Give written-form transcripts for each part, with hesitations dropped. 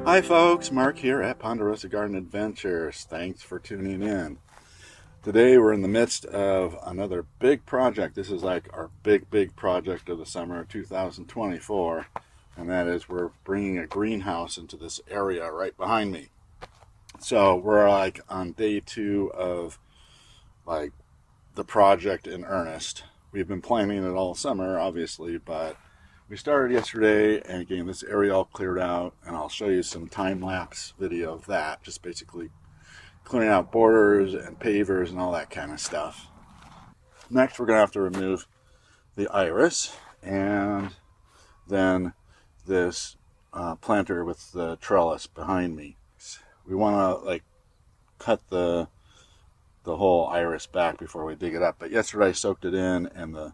Hi folks, Mark here at Ponderosa Garden Adventures. Thanks for tuning in. Today we're in the midst of another big project. This is like our big project of the summer of 2024. And that is we're bringing a greenhouse into this area right behind me. So we're like on day 2 of like the project in earnest. We've been planning it all summer, obviously, but we started yesterday and getting this area all cleared out, and I'll show you some time-lapse video of that, just basically clearing out borders and pavers and all that kind of stuff. Next, we're going to have to remove the iris and then this planter with the trellis behind me. We want to like cut the whole iris back before we dig it up, but yesterday I soaked it in and the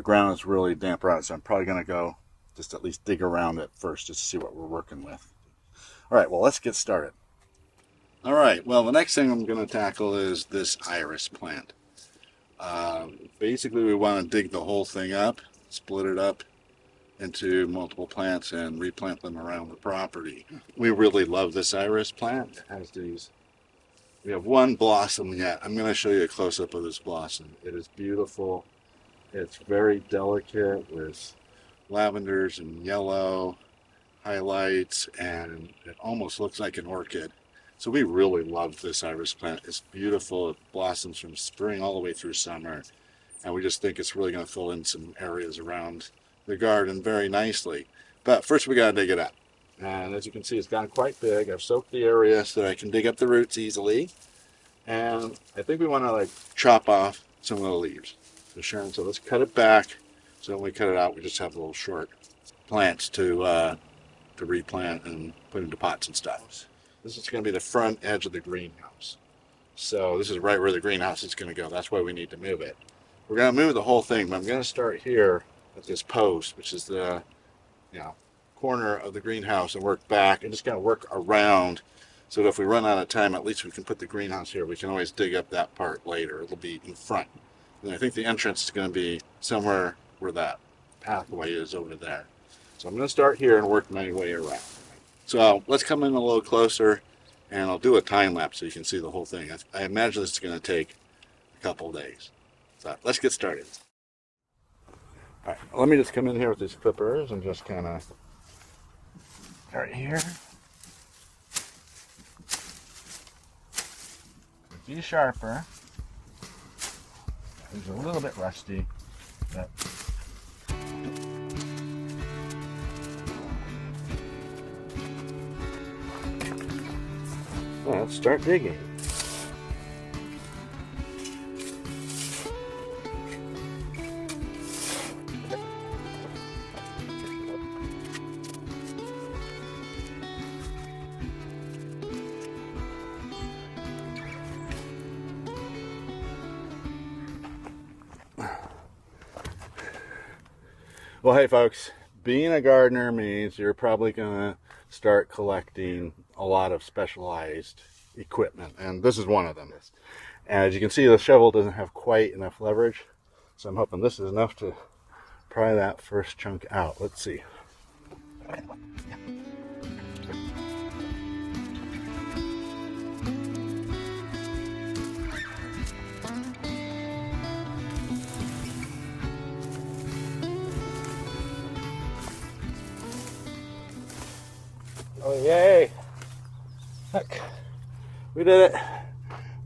ground is really damp around it, so I'm probably going to go just at least dig around it first just to see what we're working with. All right, well, let's get started. All right, well, the next thing I'm going to tackle is this iris plant. Basically, we want to dig the whole thing up, split it up into multiple plants and replant them around the property. We really love this iris plant. It has these. We have one blossom yet. I'm going to show you a close-up of this blossom. It is beautiful. It's very delicate with lavenders and yellow highlights, and it almost looks like an orchid. So we really love this iris plant. It's beautiful. It blossoms from spring all the way through summer, and we just think it's really going to fill in some areas around the garden very nicely. But first we got to dig it up. And as you can see, it's gotten quite big. I've soaked the area so that I can dig up the roots easily. And I think we want to like chop off some of the leaves. So let's cut it back. So when we cut it out, we just have little short plants to replant and put into pots and stuff. This is going to be the front edge of the greenhouse. So this is right where the greenhouse is going to go. That's why we need to move it. We're going to move the whole thing, but I'm going to start here at this post, which is the corner of the greenhouse, and work back and just kind of work around so that if we run out of time, at least we can put the greenhouse here. We can always dig up that part later. It'll be in front. And I think the entrance is going to be somewhere where that pathway is over there. So I'm going to start here and work my way around. So let's come in a little closer, and I'll do a time lapse so you can see the whole thing. I imagine this is going to take a couple of days. So let's get started. All right, let me just come in here with these clippers and just kind of right here. Be sharper. It's a little bit rusty, but well, let's start digging. Well, hey folks, being a gardener means you're probably going to start collecting a lot of specialized equipment, and this is one of them. And as you can see, the shovel doesn't have quite enough leverage, so I'm hoping this is enough to pry that first chunk out. Let's see. Oh, yay. Look, we did it.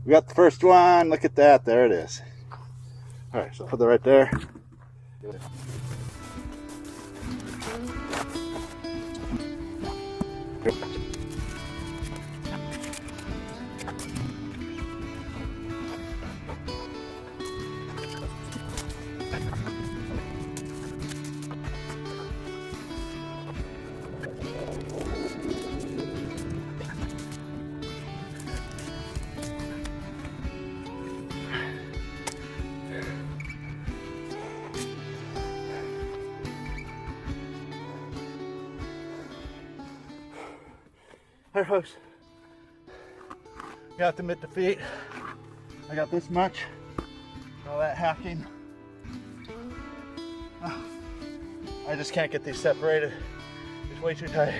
We got the first one. Look at that. There it is. All right, so I'll put that right there. All right, folks. You have to admit defeat. I got this much. All that hacking. I just can't get these separated. It's way too tight.